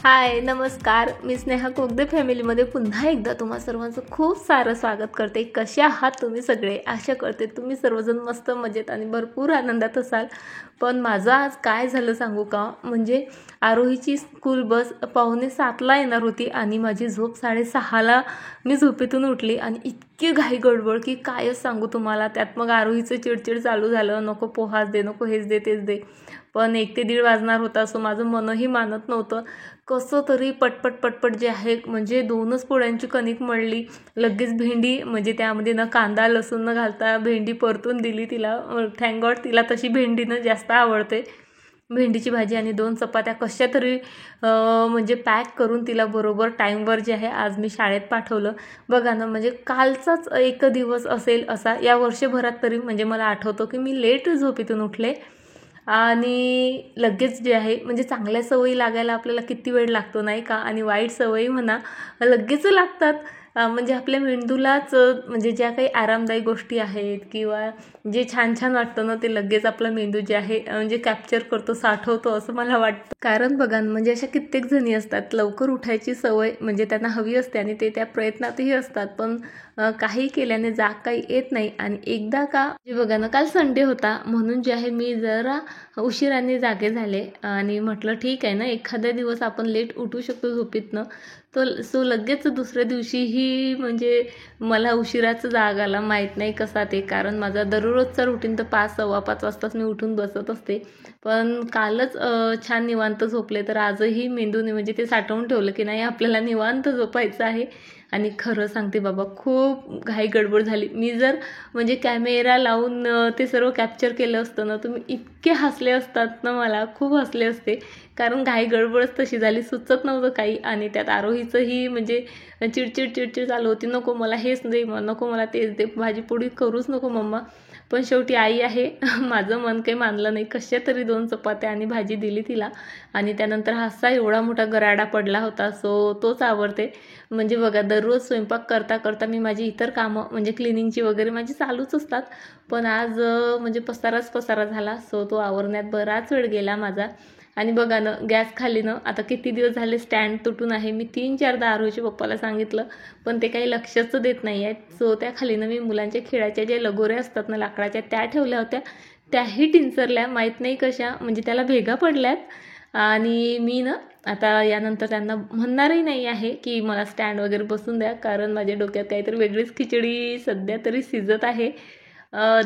हाय, नमस्कार. मी स्नेहा कोगदे फॅमिलीमध्ये पुन्हा एकदा तुम्हा सर्वांचं खूप सारं स्वागत करते. कसे आहात तुम्ही सगळे? आशा करते तुम्ही सर्वजण मस्त मजेत आणि भरपूर आनंदात असाल. पण माझं आज काय झालं सांगू का? म्हणजे आरोहीची स्कूल बस 6:45ला येणार होती आणि माझी झोप 6:30ला मी झोपेतून उठली आणि इतकी घाई गडबड की कायच सांगू तुम्हाला. त्यात मग आरोहीचं चिडचिड चालू झालं, नको पोहाच दे, नको हेच दे तेच दे. पण 1 ते 1:30 वाजणार होता, सो माझं मनही मानत नव्हतं. कसं तरी पटपट पटपट जे आहे म्हणजे 2च पोळ्यांची कणिक मळली. लगेच भेंडी म्हणजे त्यामध्ये न कांदा लसूण न घालता भेंडी परतून दिली तिला. थँक गॉड तिला तशी भेंडीनं जास्त आवडते. भेंडीची भाजी आणि 2 चपात्या कशा तरी म्हणजे पॅक करून तिला बरोबर टाईमवर जे आहे आज मी शाळेत पाठवलं. बघा ना, म्हणजे कालचाच एक दिवस असेल असा या वर्षभरात तरी म्हणजे मला आठवतं की मी लेट झोपेतून उठले आणि लगेच जे आहे म्हणजे चांगल्या सवयी लागायला आपल्याला किती वेळ लागतो नाही का? आणि वाईट सवयी म्हणा लगेच लागतात. म्हणजे आपल्या मेंदूलाच म्हणजे ज्या काही आरामदायी गोष्टी आहेत किंवा जे छान छान वाटतं ना, ते लगेच आपला मेंदू जे आहे म्हणजे कॅप्चर करतो, साठवतो असं मला वाटतं. कारण बघा ना, म्हणजे अशा कित्येक जणी असतात लवकर उठायची सवय म्हणजे त्यांना हवी असते आणि ते त्या प्रयत्नातही असतात, पण काही केल्याने जाग काही येत नाही. आणि एकदा का म्हणजे बघा ना, काल संडे होता म्हणून जे आहे मी जरा उशिराने जागे झाले आणि म्हटलं ठीक आहे ना, एखाद्या दिवस आपण लेट उठू शकतो झोपेतनं. सो लगेच दुसऱ्या दिवशीही म्हणजे मला उशिराच जाग आला. माहीत नाही कसा ते, कारण माझा दररोजचा रुटीन तर 5:15 वाजताच मी उठून बसत असते. पण कालच छान निवांत झोपले, तर आजही मेंदूने म्हणजे ते साठवून ठेवलं की नाही आपल्याला निवांत झोपायचं आहे. आणि खरं सांगते बाबा, खूप घाई गडबड झाली. मी जर म्हणजे कॅमेरा लावून ते सर्व कॅप्चर केलं असतं ना, तुम्ही इतके हसले असतात ना, मला खूप हसले असते. कारण घाई गडबडच तशी झाली, सुचत नव्हतं काही. आणि त्यात आरोहीचंही म्हणजे चिडचिड चालू होती, नको मला हेच दे, नको मला तेच दे, भाजीपोळी करूच नको मम्मा. पण शेवटी आई आहे माझं मन काही मानलं नाही, कशा तरी 2 चपात्या आणि भाजी दिली तिला. आणि त्यानंतर असा एवढा मोठा गराडा पडला होता, सो तोच आवरते. म्हणजे बघा, दररोज स्वयंपाक करता करता मी माझी इतर कामं म्हणजे क्लिनिंगची वगैरे माझी चालूच असतात. पण आज म्हणजे पसारा झाला, सो तो आवरण्यात बराच वेळ गेला माझा. आणि बघा ना, गॅस खाली ना आता किती दिवस झाले स्टँड तुटून आहे. मी 3-4दा आरोहीच्या पप्पाला सांगितलं, पण ते काही लक्षच देत नाही आहेत. सो त्या खालीनं मी मुलांच्या खेळाच्या ज्या लगोऱ्या असतात ना लाकडाच्या, त्या ठेवल्या होत्या. त्याही टिंचरल्या, माहीत नाही कशा, म्हणजे त्याला भेगा पडल्यात. आणि मी ना आता यानंतर त्यांना म्हणणारही नाही आहे की मला स्टँड वगैरे बसून द्या, कारण माझ्या डोक्यात काहीतरी वेगळीच खिचडी सध्या तरी शिजत आहे.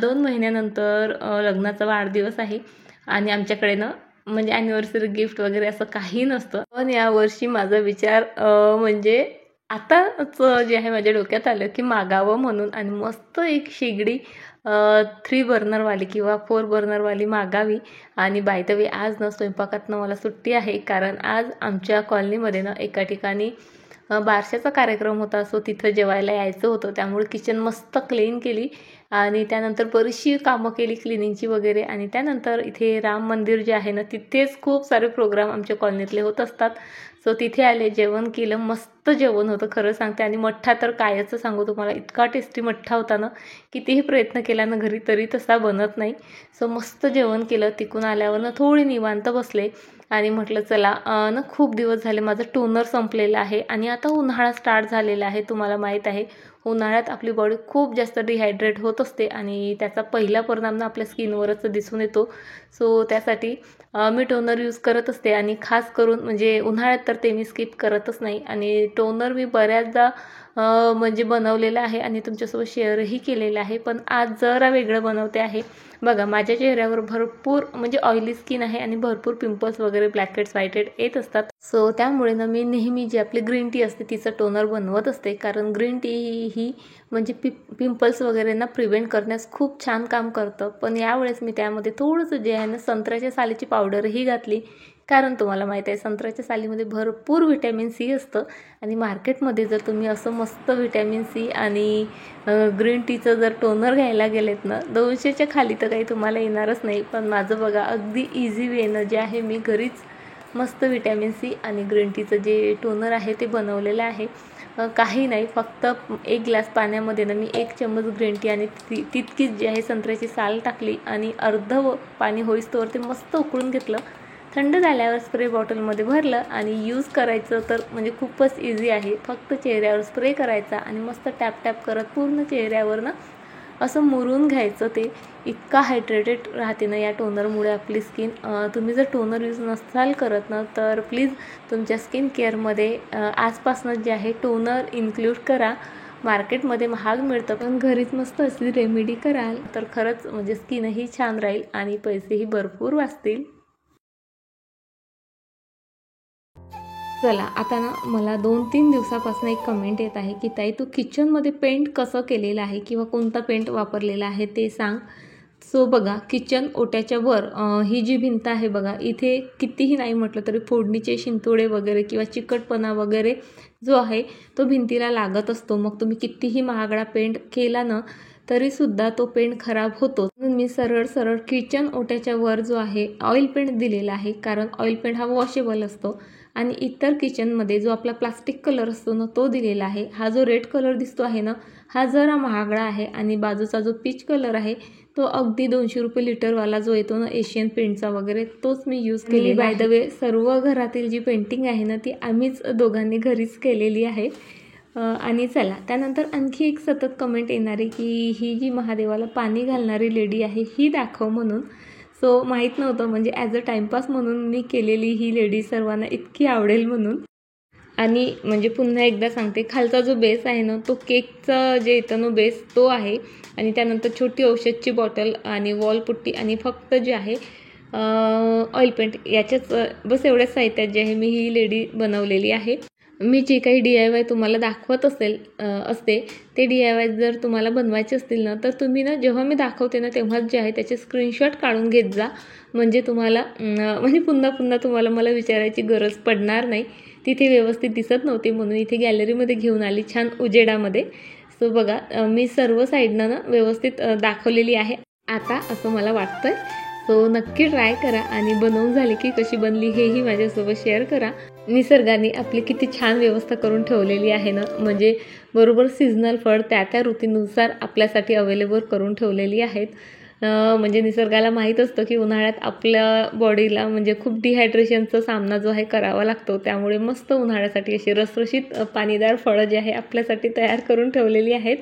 2 महिन्यानंतर लग्नाचा वाढदिवस आहे आणि आमच्याकडे ना म्हणजे ॲनिव्हर्सरी गिफ्ट वगैरे असं काही नसतं. पण यावर्षी माझा विचार म्हणजे आताच जे आहे माझ्या डोक्यात आलं की मागावं म्हणून, आणि मस्त एक शेगडी 3 बर्नरवाली किंवा 4 बर्नरवाली मागावी. आणि बाय द वे, आज ना स्वयंपाकातनं मला सुट्टी आहे, कारण आज आमच्या कॉलनीमध्ये ना एका ठिकाणी बारशाचा कार्यक्रम होता. सो तिथं जेवायला यायचं होतं, त्यामुळे किचन मस्त क्लीन केली आणि त्यानंतर बरीचशी कामं केली क्लिनिंगची वगैरे. आणि त्यानंतर इथे राम मंदिर जे आहे ना, तिथेच खूप सारे प्रोग्राम आमच्या कॉलनीतले होत असतात. सो तिथे आले, जेवण केलं, मस्त जेवण होतं खरं सांगते. आणि मठ्ठा तर कायच सांगू तुम्हाला, इतका टेस्टी मठ्ठा होता ना, कितीही प्रयत्न केला ना घरी तरी तसा बनत नाही. सो मस्त जेवण केलं. तिकून आल्यावर ना थोडी निवांत बसले आणि म्हटलं चला ना, खूप दिवस झाले माझं टोनर संपलेलं आहे आणि आता उन्हाळा स्टार्ट झालेला आहे. तुम्हाला माहीत आहे, उन्हाळ्यात आपली बॉडी खूप जास्त डिहायड्रेट होत असते आणि त्याचा पहिला परिणाम ना आपल्या स्किनवरच दिसून येतो. सो त्यासाठी मी टोनर यूज करत असते आणि खास करून म्हणजे उन्हाळ्यात तर ते मी स्किप करतच नाही. आणि टोनर मी बऱ्याचदा म्हणजे बनवलेलं आहे आणि तुमच्यासोबत शेअरही केलेलं आहे. पण आज जरा वेगळं बनवते आहे. बघा, माझ्या चेहऱ्यावर भरपूर म्हणजे ऑइली स्किन आहे आणि भरपूर पिंपल्स वगैरे ब्लॅकहेड्स व्हाईटहेड येत असतात. सो त्यामुळे ना मी नेहमी जी आपली ग्रीन टी असते तिचं टोनर बनवत असते, कारण ग्रीन टी ही म्हणजे पिंपल्स वगैरेंना प्रिव्हेंट करण्यास खूप छान काम करतं. पण यावेळेस मी त्यामध्ये थोडंसं जे आहे ना संत्र्याच्या सालीची पावडरही घातली, कारण तुम्हाला माहीत आहे संत्र्याच्या सालीमध्ये भरपूर व्हिटॅमिन सी असतं. आणि मार्केटमध्ये जर तुम्ही असं मस्त व्हिटॅमिन सी आणि ग्रीन टीचं जर टोनर घ्यायला गेलेत ना, 200च्या खाली तर काही तुम्हाला येणारच नाही. पण माझं बघा, अगदी इझी वेनं जे आहे मी घरीच मस्त व्हिटॅमिन सी आणि ग्रीन टीचं जे टोनर आहे ते बनवलेलं आहे. काही नाही, फक्त 1 ग्लास पाण्यामध्ये ना मी 1 चम्मच ग्रीन टी आणि तितकीच जी आहे संत्र्याची साल टाकली आणि अर्ध पाणी होईस्तोवर ते मस्त उकळून घेतलं. थंड झाल्यावर स्प्रे बॉटलमध्ये भरलं आणि यूज करायचं तर म्हणजे खूपच इझी आहे. फक्त चेहऱ्यावर स्प्रे करायचा आणि मस्त टॅप टॅप करत पूर्ण चेहऱ्यावर ना असं मुरून घ्यायचं. ते इतका हायड्रेटेड राहते ना या टोनरमुळे आपली स्किन. तुम्ही जर टोनर यूज नसाल करत ना तर प्लीज तुमच्या स्किन केअरमध्ये आजपासूनच जे आहे टोनर इन्क्लूड करा. मार्केटमध्ये महाग मिळतं पण घरीच मस्त अशी रेमेडी कराल तर खरंच म्हणजे स्किनही छान राहील आणि पैसेही भरपूर वाचतील. चला आता ना मला 2-3 दिवसापासून एक कमेंट येत आहे की ताई तू किचनमध्ये पेंट कसं केलेलं आहे किंवा कोणता पेंट वापरलेला आहे ते सांग. सो बघा किचन ओट्याच्या वर ही जी भिंत आहे बघा, इथे कितीही नाही म्हटलं तरी फोडणीचे शिंतोडे वगैरे किंवा चिकटपणा वगैरे जो आहे तो भिंतीला लागत असतो. मग तुम्ही कितीही महागडा पेंट केला ना तरीसुद्धा तो पेंट खराब होतो. म्हणून मी सरळ सरळ किचन ओट्याच्या वर जो आहे ऑइल पेंट दिलेला आहे, कारण ऑइल पेंट हा वॉशेबल असतो. आणि इतर किचनमध्ये जो आपला प्लास्टिक कलर असतो ना तो दिलेला आहे. हा जो रेड कलर दिसतो आहे ना हा जरा महागडा आहे आणि बाजूचा जो पीच कलर आहे तो अगदी 200 रुपये लिटरवाला जो येतो ना एशियन पेंटचा वगैरे तोच मी यूज केली. बाय द वे सर्व घरातील जी पेंटिंग आहे ना ती आम्हीच दोघांनी घरीच केलेली आहे. आणि चला त्यानंतर आणखी एक सतत कमेंट येणारी की ही जी महादेवाला पाणी घालणारी लेडी आहे ही दाखव म्हणून. सो माहीत नव्हतं म्हणजे ॲज अ टाईमपास म्हणून मी केलेली ही लेडी सर्वांना इतकी आवडेल म्हणून. आणि म्हणजे पुन्हा एकदा सांगते खालचा जो बेस आहे ना तो केकचा जे येतं ना बेस तो आहे आणि त्यानंतर छोटी औषधची बॉटल आणि वॉलपुट्टी आणि फक्त जे आहे ऑइल पेंट याच्याच बस एवढ्याच साहित्यात जे आहे मी ही लेडी बनवलेली आहे. मी जे काही DIY तुम्हाला दाखवत असते ते DIY जर तुम्हाला बनवायचे असतील ना तर तुम्ही ना जेव्हा मी दाखवते ना तेव्हाच जे आहे त्याचे स्क्रीनशॉट काढून घेत जा. म्हणजे तुम्हाला म्हणजे पुन्हा पुन्हा तुम्हाला मला विचारायची गरज पडणार नाही. तिथे व्यवस्थित दिसत नव्हती म्हणून इथे गॅलरीमध्ये घेऊन आली छान उजेडामध्ये. सो बघा मी सर्व साईडनं ना व्यवस्थित दाखवलेली आहे आता असं मला वाटतंय. सो नक्की ट्राय करा आणि बनवून झाली की कशी बनली हेही माझ्यासोबत शेअर करा. निसर्गाने आपली किती छान व्यवस्था करून ठेवलेली आहे ना, म्हणजे बरोबर सीझनल फळ त्या ऋतूनुसार आपल्यासाठी अवेलेबल करून ठेवलेली आहेत. म्हणजे निसर्गाला माहीत असतं की उन्हाळ्यात आपल्या बॉडीला म्हणजे खूप डिहायड्रेशनचा सामना जो आहे करावा लागतो. त्यामुळे मस्त उन्हाळ्यासाठी अशी रसरशीत पाणीदार फळं जी आहे आपल्यासाठी तयार करून ठेवलेली आहेत.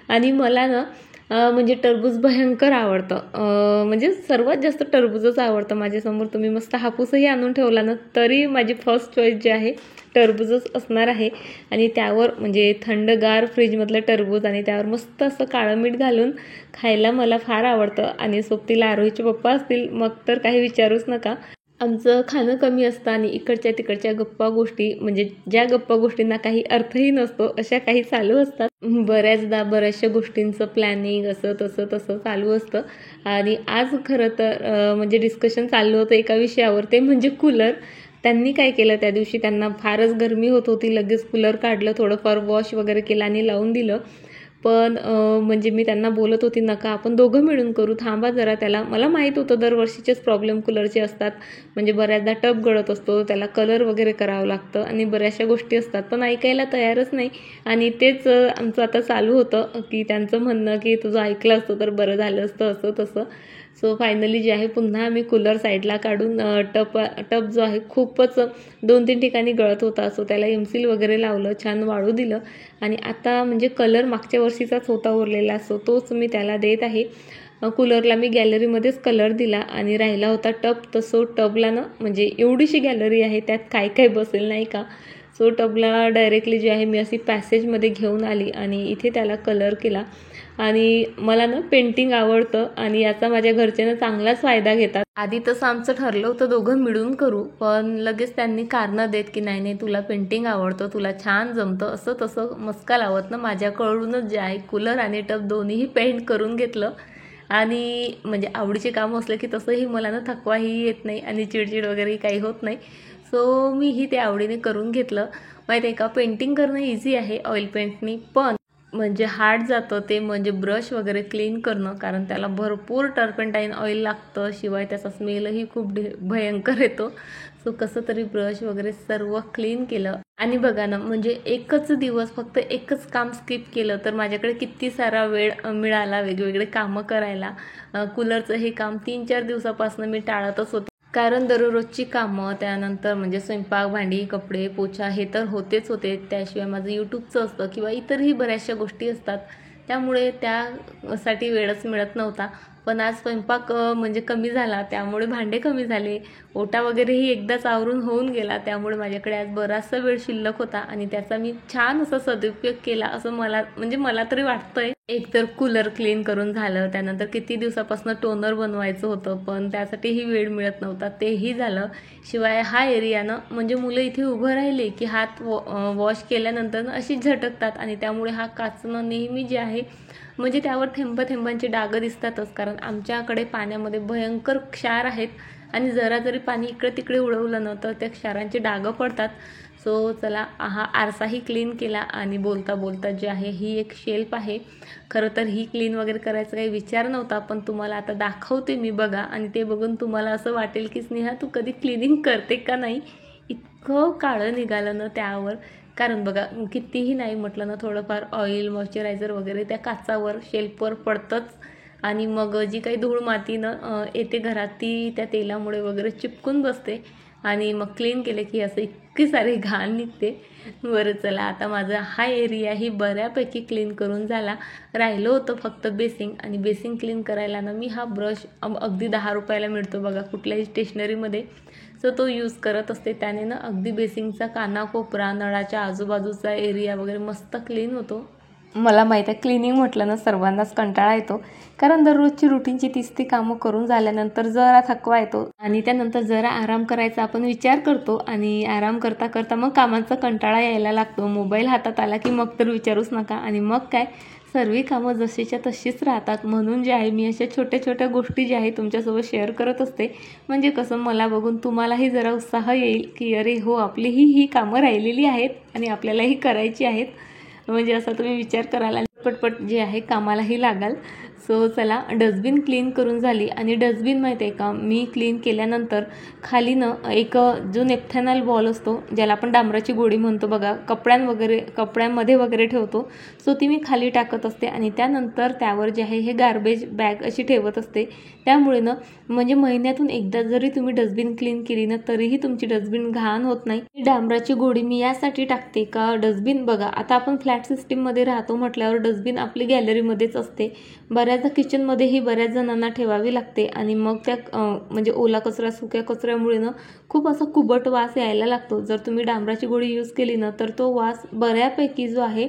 आणि मला ना म्हणजे टरबूज भयंकर आवडतं. म्हणजे सर्वात जास्त टरबूजच आवडतं माझ्यासमोर. तुम्ही मस्त हापूसही आणून ठेवला ना तरी माझी फर्स्ट चॉईस जी आहे टरबूजच असणार आहे. आणि त्यावर म्हणजे थंडगार फ्रीजमधलं टरबूज आणि त्यावर मस्त असं काळं मीठ घालून खायला मला फार आवडतं. आणि सोबतीला आरोहीचे पप्पा असतील मग तर काही विचारूच नका. आमचं खाणं कमी असतं आणि इकडच्या तिकडच्या गप्पा गोष्टी म्हणजे ज्या गप्पा गोष्टींना काही अर्थही नसतो अशा काही चालू असतात. बऱ्याचदा बऱ्याचशा गोष्टींचं प्लॅनिंग असं तसं चालू असतं. आणि आज खरं तर म्हणजे डिस्कशन चाललं होतं एका विषयावर, ते म्हणजे कूलर. त्यांनी काय केलं त्या दिवशी त्यांना फारच गरमी होत होती, लगेच कूलर काढलं, थोडंफार वॉश वगैरे केलं आणि लावून दिलं. पण म्हणजे मी त्यांना बोलत होती नका आपण दोघं मिळून करू, थांबा जरा. त्याला मला माहीत होतं दरवर्षीचेच प्रॉब्लेम कूलरचे असतात. म्हणजे बऱ्याचदा टब गळत असतो, त्याला कलर वगैरे करावं लागतं आणि बऱ्याचशा गोष्टी असतात. पण ऐकायला तयारच नाही. आणि तेच आमचं आता चालू होतं की त्यांचं म्हणणं की तुझं ऐकलं असतं तर बरं झालं असतं असं तसं. सो फायनली जे आहे पुन्हा आम्ही कूलर साईडला काढून टब जो आहे खूपच 2-3 ठिकाणी गळत होता. सो त्याला एमसील वगैरे लावलं, छान वाळू दिलं. आणि आता म्हणजे कलर मागच्या वर्षीचाच होता उरलेला, सो तोच मी त्याला देत आहे. कूलरला मी गॅलरीमध्येच कलर दिला आणि राहिला होता टब. तसं टबला ना म्हणजे एवढीशी गॅलरी आहे त्यात काय काय बसेल नाही का. सो टबला डायरेक्टली जे आहे मी अशी पॅसेजमध्ये घेऊन आली आणि इथे त्याला कलर केला. आणि मला ना पेंटिंग आवडतं आणि याचा माझ्या घरच्यांना चांगलाच फायदा घेतात. आधी तसं आमचं ठरलं होतं दोघं मिळून करू, पण लगेच त्यांनी कारणं देत की नाही नाही तुला पेंटिंग आवडतं, तुला छान जमतं, असं तसं मस्का लावत ना माझ्याकडूनच जे आहे कूलर आणि टब दोन्हीही पेंट करून घेतलं. आणि म्हणजे आवडीचे काम असलं की तसंही मला ना थकवाही येत नाही आणि चिडचिड वगैरे काही होत नाही. सो मीही ते आवडीने करून घेतलं. माहिती आहे का, पेंटिंग करणं इझी आहे ऑइल पेंटनी, पण म्हणजे हार्ड जातं ते म्हणजे ब्रश वगैरे क्लीन करणं, कारण त्याला भरपूर टर्पेंटाईन ऑइल लागतं. शिवाय त्याचा स्मेलही खूप भयंकर येतो. सो कसं तरी ब्रश वगैरे सर्व क्लीन केलं. आणि बघा ना म्हणजे एकच दिवस फक्त एकच काम स्किप केलं तर माझ्याकडे किती सारा वेळ मिळाला वेगवेगळे कामं करायला. कूलरचं हे काम 3-4 दिवसापासून मी टाळतच होते. कारण दररोजची कामं, त्यानंतर म्हणजे स्वयंपाक, भांडी, कपडे, पोछा हे तर होतेच होते. त्याशिवाय माझं यूट्यूबचं असतं किंवा इतरही बऱ्याचशा गोष्टी असतात. त्यामुळे त्यासाठी वेळच मिळत नव्हता. पण आज स्वयंपाक म्हणजे कमी झाला, त्यामुळे भांडे कमी झाले. ओटा वगैरेही एकदाच आवरून होऊन गेला. त्यामुळे माझ्याकडे आज बराचसा वेळ शिल्लक होता आणि त्याचा मी छान असा सदुपयोग केला असं मला तरी वाटतंय. एक तर कूलर क्लीन करून झालं, त्यानंतर किती दिवसापासून टोनर बनवायचं होतं पण त्यासाठीही वेळ मिळत नव्हता, तेही झालं. शिवाय हा एरियानं म्हणजे मुलं इथे उभं राहिले की हात वॉश केल्यानंतर अशीच झटकतात आणि त्यामुळे हा काचनं नेहमी जे आहे म्हणजे त्यावर थेंबांचे डाग दिसतातच. कारण आमच्याकडे पाण्यामध्ये भयंकर क्षार आहेत आणि जरा जरी पाणी इकडे तिकडे उडवलं ना तर त्या क्षारांचे डाग पडतात. सो चला, हा आरसाही क्लीन केला आणि बोलता बोलता जे आहे ही एक शेल्फ आहे. खरं तर ही क्लीन वगैरे करायचा काही विचार नव्हता, पण तुम्हाला आता दाखवते मी, बघा. आणि ते बघून तुम्हाला असं वाटेल की स्नेहा तू कधी क्लिनिंग करते का नाही. इतकं काळं निघालं ना त्यावर. कारण बघा, कितीही नाही म्हटलं ना थोडंफार ऑइल, मॉइश्चरायझर वगैरे त्या काचावर, शेल्फवर पडतंच. आणि मग जी काही धूळ मातीनं येते घरात ती त्या तेलामुळे वगैरे चिपकून बसते आणि मग क्लीन केले की असं इतकी सारी घाण निघते. बरं चला, आता माझा हा एरियाही बऱ्यापैकी क्लीन करून झाला. राहिलं होतं फक्त बेसिंग, आणि बेसिंग क्लीन करायला ना मी हा ब्रश अगदी 10 रुपयाला मिळतो बघा कुठल्याही स्टेशनरीमध्ये. सो तो यूज करत असते. त्याने ना अगदी बेसिंगचा कानाकोपरा, नळाच्या आजूबाजूचा एरिया वगैरे मस्त क्लीन होतो. मला माहीत आहे, क्लिनिंग म्हटलं ना सर्वांनाच कंटाळा येतो. कारण दररोजची रुटीनची 30 कामं करून झाल्यानंतर जरा थकवा येतो आणि त्यानंतर जरा आराम करायचा आपण विचार करतो आणि आराम करता करता मग कामांचा कंटाळा यायला लागतो. मोबाईल हातात आला की मग तर विचारूच नका. आणि मग काय, सर्व कामं जशीच्या तशीच राहतात. म्हणून जे आहे मी अशा छोट्या छोट्या गोष्टी ज्या आहे तुमच्यासोबत शेअर करत असते. म्हणजे कसं मला बघून तुम्हालाही जरा उत्साह येईल की अरे हो, आपलीही ही कामं राहिलेली आहेत आणि आपल्यालाही करायची आहेत. म्हणजे असा तुम्ही विचार कराल आणि पटपट जे आहे कामालाही लागाल. सो चला, डस्टबिन क्लीन करून झाली. आणि डस्टबिन माहिती आहे का, मी क्लीन केल्यानंतर खाली ना एक जो नेप्थॅनल बॉल असतो, ज्याला आपण डांबराची गोळी म्हणतो बघा, कपड्यांमध्ये वगैरे ठेवतो. सो ती मी खाली टाकत असते आणि त्यानंतर त्यावर जे आहे हे गार्बेज बॅग अशी ठेवत असते. त्यामुळे ना म्हणजे महिन्यातून एकदा जरी तुम्ही डस्टबिन क्लीन केली ना तरीही तुमची डस्टबिन घाण होत नाही. डांबराची गोळी मी यासाठी टाकते का, डस्टबिन बघा आता आपण फ्लॅट सिस्टीममध्ये राहतो म्हटल्यावर डस्टबिन आपली गॅलरीमध्येच असते. बऱ्याचदा किचनमध्येही बऱ्याच जणांना ठेवावी लागते आणि मग त्या म्हणजे ओला कचरा, सुक्या कचऱ्यामुळे ना खूप असा कुबट वास यायला लागतो. जर तुम्ही डांबराची गोळी यूज केली ना तर तो वास बऱ्यापैकी जो आहे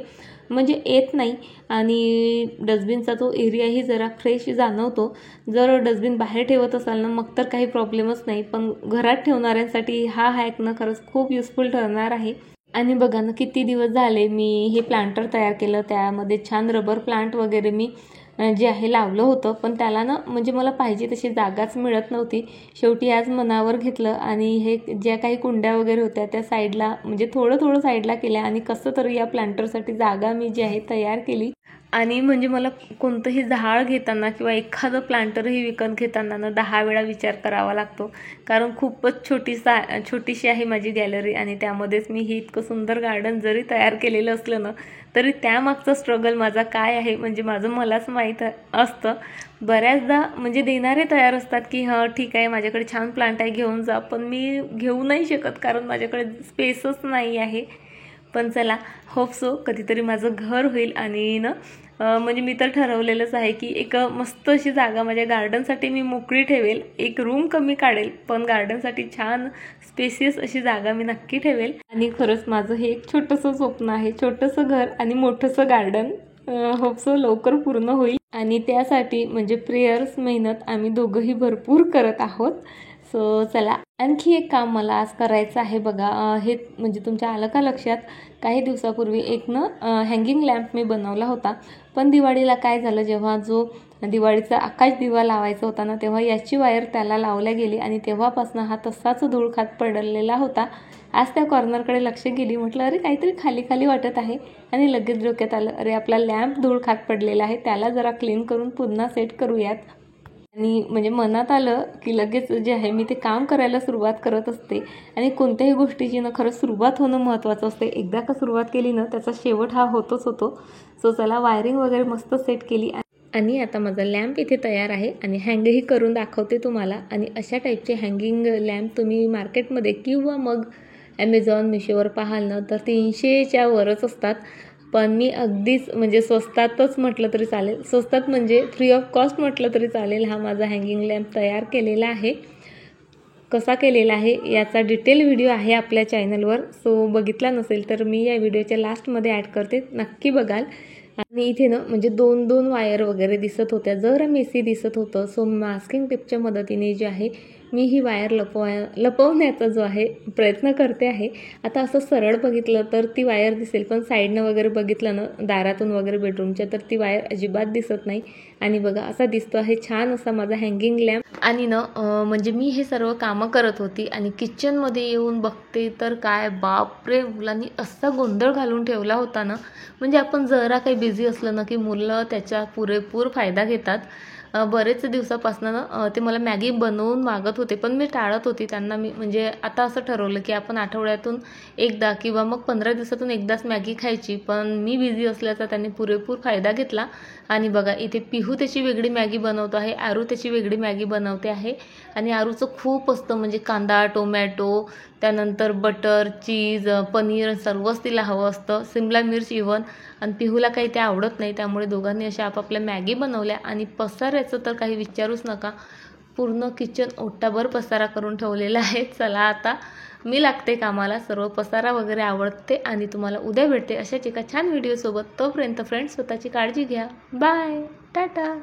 म्हणजे येत नाही आणि डस्टबिनचा तो एरियाही जरा फ्रेश जाणवतो. जर डस्टबिन बाहेर ठेवत असाल ना मग तर काही प्रॉब्लेमच नाही, पण घरात ठेवणाऱ्यांसाठी हा हॅक ना खरंच खूप युजफुल ठरणार आहे. आणि बघा ना, किती दिवस झाले मी हे प्लांटर तयार केलं. त्यामध्ये छान रबर प्लांट वगैरे मी जे आहे लावलं होतं, पण त्याला ना म्हणजे मला पाहिजे तशी जागाच मिळत नव्हती. शेवटी आज मनावर घेतलं आणि हे ज्या काही कुंड्या वगैरे होत्या त्या साईडला म्हणजे थोडं साईडला केल्या आणि कसं तरी या प्लांटरसाठी जागा मी जी आहे तयार केली. आणि म्हणजे मला कोणतंही झाड घेताना किंवा एखादं प्लांटरही विकत घेताना ना 10 वेळा विचार करावा लागतो. कारण खूपच छोटीशी आहे माझी गॅलरी आणि त्यामध्येच मी हे इतकं सुंदर गार्डन जरी तयार केलेलं असलं ना तरी त्यामागचा स्ट्रगल माझा काय आहे म्हणजे मलाच माहीत असतं. बऱ्याचदा म्हणजे देणारे तयार असतात की हां ठीक आहे, माझ्याकडे छान प्लांट आहे, घेऊन जा. पण मी घेऊ नाही शकत कारण माझ्याकडे स्पेसच नाही आहे. पण चला, होप सो कधीतरी माझं घर होईल. आणि ना म्हणजे मी तर ठरवलेलंच आहे की एक मस्त अशी जागा माझ्या गार्डनसाठी मी मोकळी ठेवेल. एक रूम कमी काढेल पण गार्डनसाठी छान स्पेसियस अशी जागा मी नक्की ठेवेल. आणि खरंच माझं हे एक छोटंसं स्वप्न आहे, छोटंसं घर आणि मोठंसं गार्डन. होप सो लवकर पूर्ण होईल. आणि त्यासाठी म्हणजे प्रेयर्स, मेहनत आम्ही दोघंही भरपूर करत आहोत. सो चला, आणखी एक काम मला आज करायचं आहे बघा. हे म्हणजे तुमच्या आलं का लक्षात, काही दिवसापूर्वी एक ना हँगिंग लॅम्प मी बनवला होता. पण दिवाळीला काय झालं, जेव्हा जो दिवाळीचा आकाश दिवा लावायचा होता ना तेव्हा याची वायर त्याला लावल्या गेली आणि तेव्हापासून हा तसाच धूळ खात पडलेला होता. आज त्या कॉर्नरकडे लक्ष गेली, म्हटलं अरे काहीतरी खाली खाली वाटत आहे आणि लगेच डोक्यात आलं अरे आपला लॅम्प धूळ खात पडलेला आहे, त्याला जरा क्लीन करून पुन्हा सेट करूयात. आणि म्हणजे मनात आलं की लगेच जे आहे मी ते काम करायला सुरुवात करत असते. आणि कोणत्याही गोष्टीची ना खरंच सुरुवात होणं महत्त्वाचं असते. एकदा का सुरुवात केली ना त्याचा शेवट हा होतोच होतो. सो चला, वायरिंग वगैरे मस्त सेट केली आणि आता माझा लॅम्प इथे तयार आहे आणि हँगही करून दाखवते तुम्हाला. आणि अशा टाईपचे हँगिंग लॅम्प तुम्ही मार्केटमध्ये किंवा मग ॲमेझॉन मिशोवर पाहाल ना तर 300च्या वरच असतात. पण मी अगदीच म्हणजे स्वस्तातच म्हटलं तरी चालेल, स्वस्तात म्हणजे फ्री ऑफ कॉस्ट म्हटलं तरी चालेल, हा माझा हँगिंग लॅम्प तयार केलेला आहे. कसा केलेला आहे याचा डिटेल व्हिडिओ आहे आपल्या चॅनलवर, सो बघितला नसेल तर मी या व्हिडिओच्या लास्टमध्ये ॲड करते, नक्की बघाल. आणि इथे ना म्हणजे 2 वायर वगैरे दिसत होत्या, जरा मेसी दिसत होतं. सो मास्किंग टेपच्या मदतीने जे आहे मी ही वायर लपवण्याचा जो आहे प्रयत्न करते आहे. आता असं सरळ बघितलं तर ती वायर दिसेल, पण साईडनं वगैरे बघितलं ना दारातून वगैरे बेडरूमच्या तर ती वायर अजिबात दिसत नाही. आणि बघा असा दिसतो आहे छान असा माझा हँगिंग लॅम्प. आणि ना म्हणजे मी हे सर्व कामं करत होती आणि किचनमध्ये येऊन बघते तर काय बापरे, मुलांनी असा गोंधळ घालून ठेवला होता ना. म्हणजे आपण जरा काही बिझी असलं ना की मुलं त्याचा पुरेपूर फायदा घेतात. बरेच दिवसापासून ना ते मला मॅगी बनवून मागत होते, पण मी टाळत होती त्यांना. मी म्हणजे आता असं ठरवलं की आपण आठवड्यातून एकदा किंवा मग 15 दिवसातून एकदाच मॅगी खायची. पण मी बिझी असल्याचा त्यांनी पुरेपूर फायदा घेतला. आणि बघा इथे पिहू त्याची वेगळी मॅगी बनवतो आहे, आरू त्याची वेगळी मॅगी बनवते आहे. आणि आरूचं खूप असतं म्हणजे कांदा, टोमॅटो, त्यानंतर बटर, चीज, पनीर सर्वच तिला हवं असतं, सिमला मिर्च इव्हन. आणि पिहूला काही ते आवडत नाही, त्यामुळे दोघांनी अशा आपापल्या मॅगी बनवल्या. आणि पसाऱ्याचं तर काही विचारूच नका, पूर्ण किचन ओट्टाभर पसारा करून ठेवलेला आहे. चला आता मी लागते कामाला, सर्व पसारा वगैरे आवडते. आणि तुम्हाला उद्या भेटते अशाच एका छान व्हिडिओसोबत. तोपर्यंत फ्रेंड्स स्वतःची काळजी घ्या. बाय, टाटा.